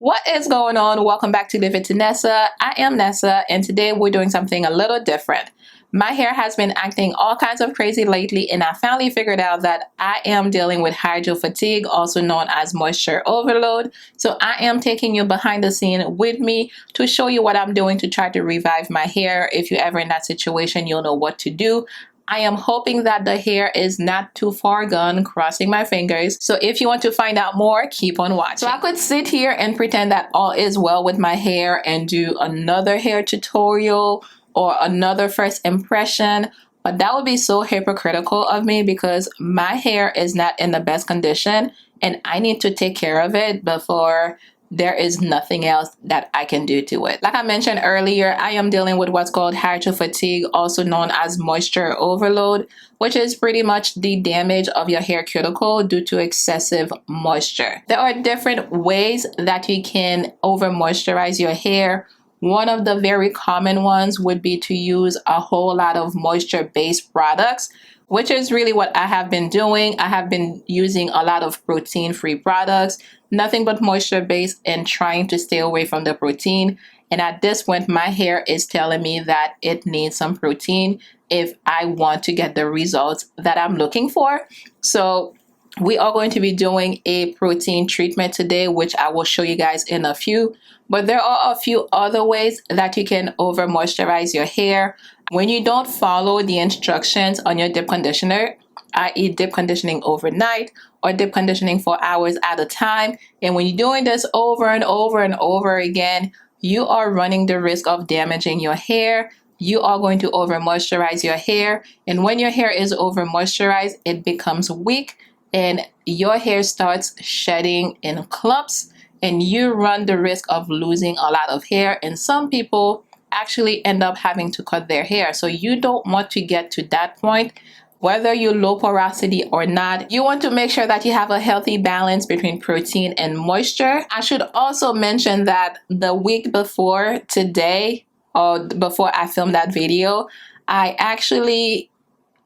What is going on? Welcome back to Leave It to Nessa. I am Nessa, and today we're doing something a little different. My hair has been acting all kinds of crazy lately, and I finally figured out that I am dealing with hydro fatigue, also known as moisture overload. So I am taking you behind the scene with me to show you what I'm doing to try to revive my hair. If you're ever in that situation, you'll know what to do. I am hoping that the hair is not too far gone, crossing my fingers. So if you want to find out more, keep on watching. So I could sit here and pretend that all is well with my hair and do another hair tutorial or another first impression, but that would be so hypocritical of me because my hair is not in the best condition and I need to take care of it before there is nothing else that I can do to it. Like I mentioned earlier, I am dealing with what's called hydro fatigue, also known as moisture overload, which is pretty much the damage of your hair cuticle due to excessive moisture. There are different ways that you can over moisturize your hair. One of the very common ones would be to use a whole lot of moisture-based products, which is really what I have been doing. I have been using a lot of protein-free products, nothing but moisture-based, and trying to stay away from the protein. And at this point, my hair is telling me that it needs some protein if I want to get the results that I'm looking for. So we are going to be doing a protein treatment today, which I will show you guys in a few. But there are a few other ways that you can over moisturize your hair. When you don't follow the instructions on your dip conditioner, i.e. dip conditioning overnight or dip conditioning for hours at a time, and when you're doing this over and over and over again, you are running the risk of damaging your hair. You are going to over moisturize your hair, and when your hair is over moisturized, it becomes weak and your hair starts shedding in clumps, and you run the risk of losing a lot of hair, and some people actually end up having to cut their hair. So you don't want to get to that point. Whether you're low porosity or not, you want to make sure that you have a healthy balance between protein and moisture. I should also mention that the week before today, or before I filmed that video, I actually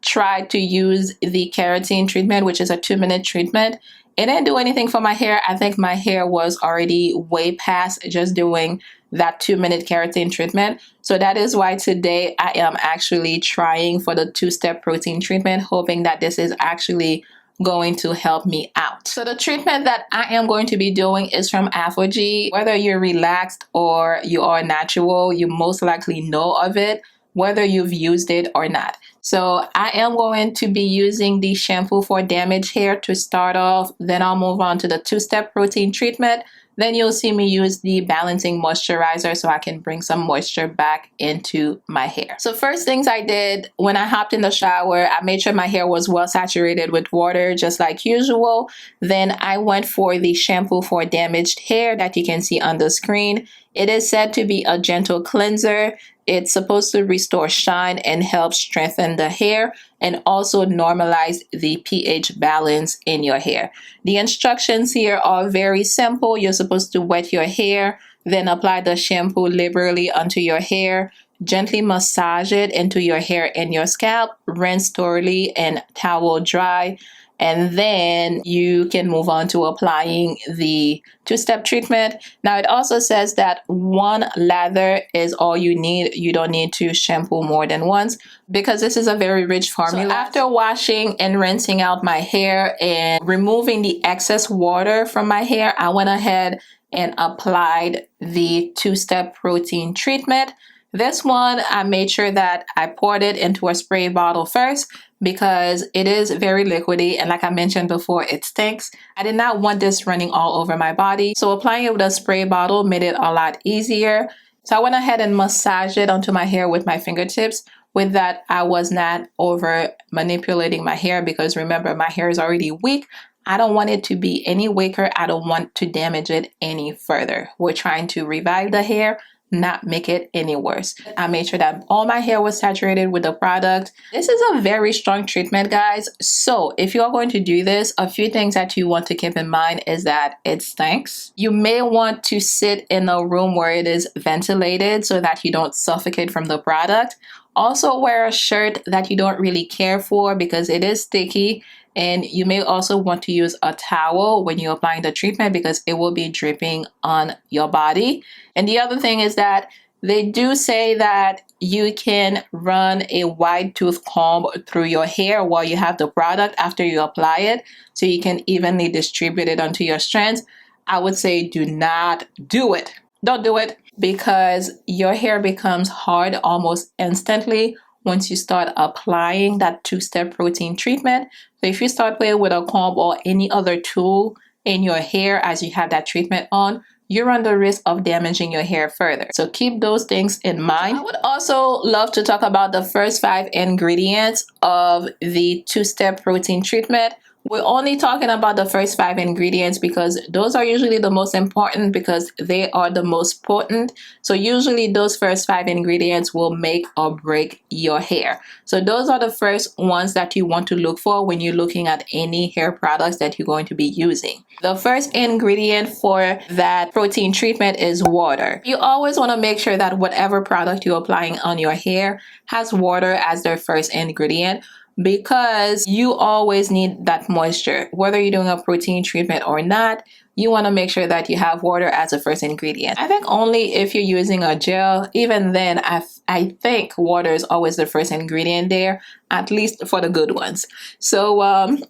tried to use the keratin treatment, which is a 2-minute treatment. It didn't do anything for my hair. I think my hair was already way past just doing that 2-minute keratin treatment. So that is why today I am actually trying for the 2-step protein treatment, hoping that this is actually going to help me out. So the treatment that I am going to be doing is from Afrogy. Whether you're relaxed or you are natural, you most likely know of it, whether you've used it or not. So I am going to be using the shampoo for damaged hair to start off. Then I'll move on to the 2-step protein treatment. Then you'll see me use the balancing moisturizer so I can bring some moisture back into my hair. So first things I did when I hopped in the shower, I made sure my hair was well saturated with water just like usual. Then I went for the shampoo for damaged hair that you can see on the screen. It is said to be a gentle cleanser. It's supposed to restore shine and help strengthen the hair and also normalize the pH balance in your hair. The instructions here are very simple. You're supposed to wet your hair, then apply the shampoo liberally onto your hair, gently massage it into your hair and your scalp, rinse thoroughly and towel dry. And then you can move on to applying the 2-step treatment. Now it also says that 1 lather is all you need. You don't need to shampoo more than once because this is a very rich formula. So after washing and rinsing out my hair and removing the excess water from my hair, I went ahead and applied the 2-step protein treatment. This one, I made sure that I poured it into a spray bottle first because it is very liquidy, and like I mentioned before, it stinks. I did not want this running all over my body, so applying it with a spray bottle made it a lot easier. So I went ahead and massaged it onto my hair with my fingertips. With that, I was not over manipulating my hair because remember, my hair is already weak. I don't want it to be any weaker. I don't want to damage it any further. We're trying to revive the hair, not make it any worse. I made sure that all my hair was saturated with the product. This is a very strong treatment, guys. So if you are going to do this, a few things that you want to keep in mind is that it stinks. You may want to sit in a room where it is ventilated so that you don't suffocate from the product. Also wear a shirt that you don't really care for because it is sticky And you may also want to use a towel when you're applying the treatment because it will be dripping on your body. And the other thing is that they do say that you can run a wide tooth comb through your hair while you have the product after you apply it, so you can evenly distribute it onto your strands. I would say do not do it. Don't do it, because your hair becomes hard almost instantly once you start applying that two-step protein treatment. So if you start playing with a comb or any other tool in your hair as you have that treatment on, you run the risk of damaging your hair further. So keep those things in mind. I would also love to talk about the first 5 ingredients of the two-step protein treatment. We're only talking about the first 5 ingredients because those are usually the most important, because they are the most potent. So usually those first 5 ingredients will make or break your hair. So those are the first ones that you want to look for when you're looking at any hair products that you're going to be using. The first ingredient for that protein treatment is water. You always want to make sure that whatever product you're applying on your hair has water as their first ingredient, because you always need that moisture. Whether you're doing a protein treatment or not, you want to make sure that you have water as a first ingredient. I think only if you're using a gel, even then I think water is always the first ingredient there, at least for the good ones. So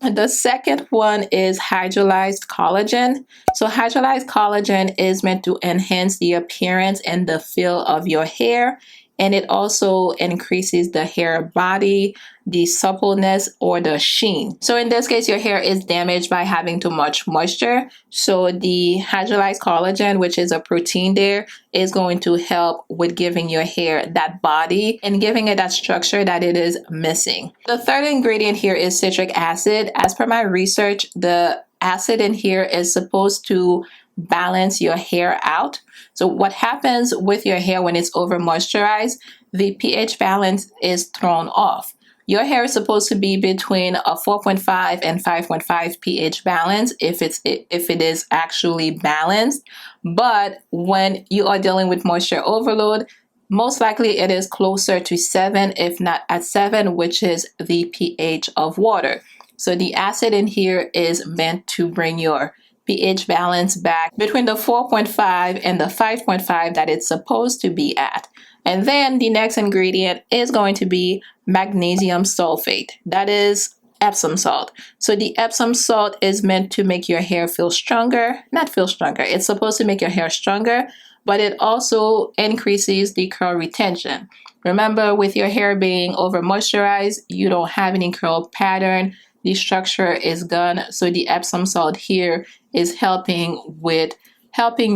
the second one is hydrolyzed collagen. So hydrolyzed collagen is meant to enhance the appearance and the feel of your hair. And it also increases the hair body, the suppleness, or the sheen. So in this case, your hair is damaged by having too much moisture. So the hydrolyzed collagen, which is a protein there, is going to help with giving your hair that body and giving it that structure that it is missing. The third ingredient here is citric acid. As per my research, the acid in here is supposed to balance your hair out. So what happens with your hair when it's over moisturized, the pH balance is thrown off. Your hair is supposed to be between a 4.5 and 5.5 pH balance if it is actually balanced. But when you are dealing with moisture overload, most likely it is closer to 7, if not at 7, which is the pH of water. So the acid in here is meant to bring your pH balance back between the 4.5 and the 5.5 that it's supposed to be at. And then the next ingredient is going to be magnesium sulfate. That is Epsom salt. So the Epsom salt is meant to make your hair feel stronger. Not feel stronger. It's supposed to make your hair stronger, but it also increases the curl retention. Remember, with your hair being over moisturized, you don't have any curl pattern. The structure is gone. So the Epsom salt here is helping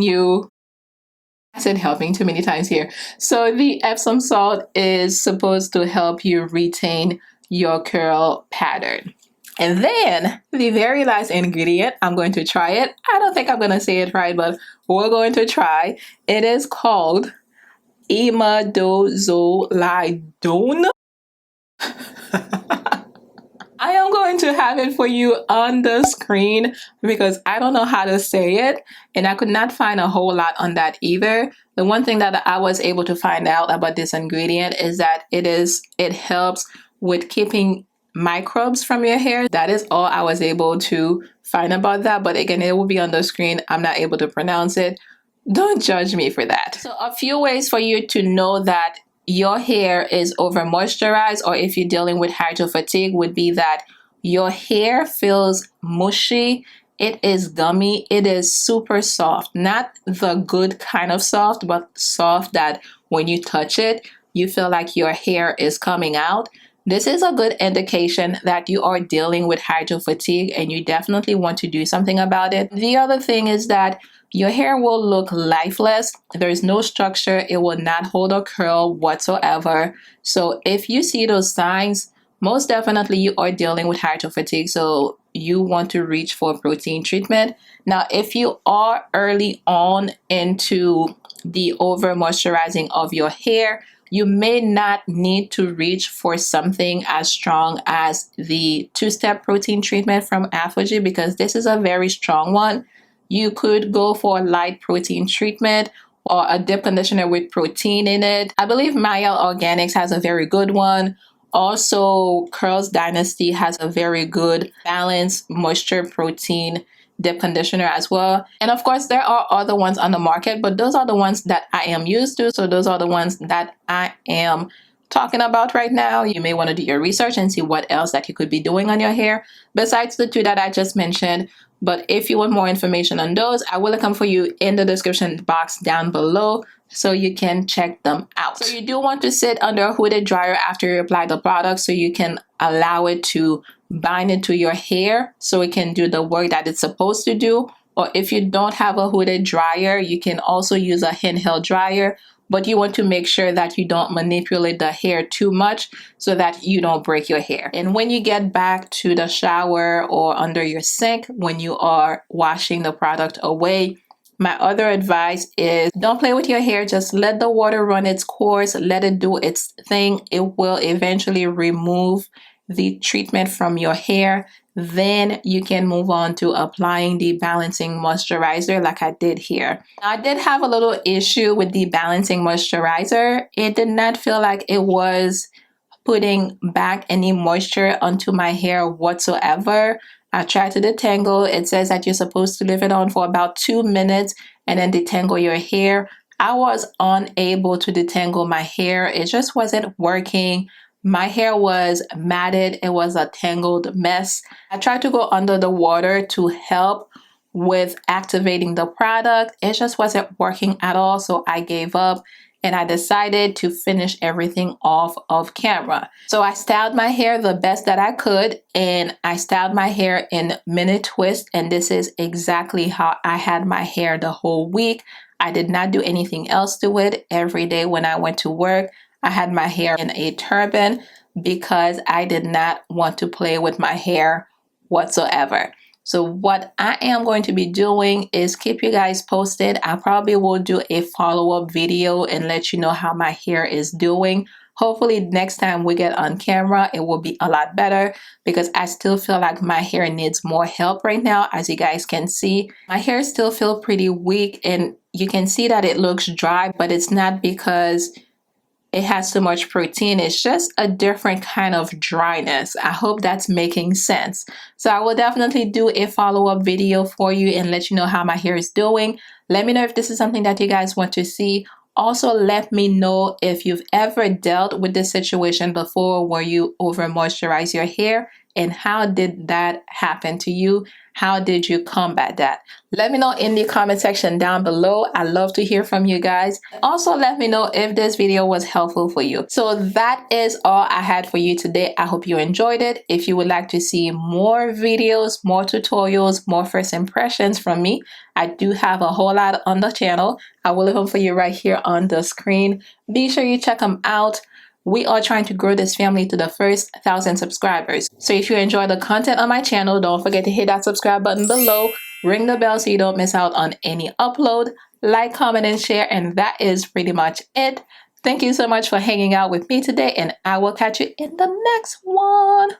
you. I said helping too many times here. So the Epsom salt is supposed to help you retain your curl pattern. And then the very last ingredient, I'm going to try it. I don't think I'm going to say it right, but we're going to try. It is called imidazolidine. I am going to have it for you on the screen because I don't know how to say it, and I could not find a whole lot on that either. The one thing that I was able to find out about this ingredient is that it helps with keeping microbes from your hair. That is all I was able to find about that, but again, it will be on the screen. I'm not able to pronounce it. Don't judge me for that. So a few ways for you to know that your hair is over moisturized, or if you're dealing with hydro fatigue, would be that your hair feels mushy. It is gummy. It is super soft. Not the good kind of soft, but soft that when you touch it, you feel like your hair is coming out. This is a good indication that you are dealing with hydro fatigue and you definitely want to do something about it. The other thing is that your hair will look lifeless. There's no structure. It will not hold a curl whatsoever. So if you see those signs, most definitely you are dealing with hydro fatigue. So you want to reach for protein treatment. Now, if you are early on into the over moisturizing of your hair, you may not need to reach for something as strong as the two-step protein treatment from Apogee, because this is a very strong one. You could go for a light protein treatment or a dip conditioner with protein in it. I believe Mayel Organics has a very good one. also Curls Dynasty has a very good balanced moisture protein dip conditioner as well. And of course, there are other ones on the market, but those are the ones that I am used to. So those are the ones that I am talking about right now. You may want to do your research and see what else that you could be doing on your hair besides the two that I just mentioned. But if you want more information on those, I will link them for you in the description box down below so you can check them out. So you do want to sit under a hooded dryer after you apply the product so you can allow it to bind into your hair so it can do the work that it's supposed to do. Or if you don't have a hooded dryer, you can also use a handheld dryer, but you want to make sure that you don't manipulate the hair too much so that you don't break your hair. And when you get back to the shower or under your sink, when you are washing the product away, my other advice is don't play with your hair. Just let the water run its course. Let it do its thing. It will eventually remove the treatment from your hair. Then you can move on to applying the balancing moisturizer like I did here. Now, I did have a little issue with the balancing moisturizer. It did not feel like it was putting back any moisture onto my hair whatsoever. I tried to detangle. It says that you're supposed to leave it on for about 2 minutes and then detangle your hair. I was unable to detangle my hair. It just wasn't working. My hair was matted. It was a tangled mess. I tried to go under the water to help with activating the product. It just wasn't working at all, so I gave up and I decided to finish everything off of camera. So I styled my hair the best that I could, and I styled my hair in mini twist, and this is exactly how I had my hair the whole week. I did not do anything else to it. Every day when I went to work, I had my hair in a turban because I did not want to play with my hair whatsoever. So what I am going to be doing is keep you guys posted. I probably will do a follow-up video and let you know how my hair is doing. Hopefully next time we get on camera, it will be a lot better because I still feel like my hair needs more help right now. As you guys can see, my hair still feels pretty weak and you can see that it looks dry, but it's not because it has so much protein. It's just a different kind of dryness. I hope that's making sense. So I will definitely do a follow-up video for you and let you know how my hair is doing. Let me know if this is something that you guys want to see. Also, let me know if you've ever dealt with this situation before where you over moisturize your hair and how did that happen to you? How did you combat that? Let me know in the comment section down below. I love to hear from you guys. Also, let me know if this video was helpful for you. So that is all I had for you today. I hope you enjoyed it. If you would like to see more videos, more tutorials, more first impressions from me, I do have a whole lot on the channel. I will leave them for you right here on the screen. Be sure you check them out. We are trying to grow this family to the first 1,000 subscribers. So if you enjoy the content on my channel, don't forget to hit that subscribe button below. Ring the bell so you don't miss out on any upload. Like, comment, and share. And that is pretty much it. Thank you so much for hanging out with me today, and I will catch you in the next one.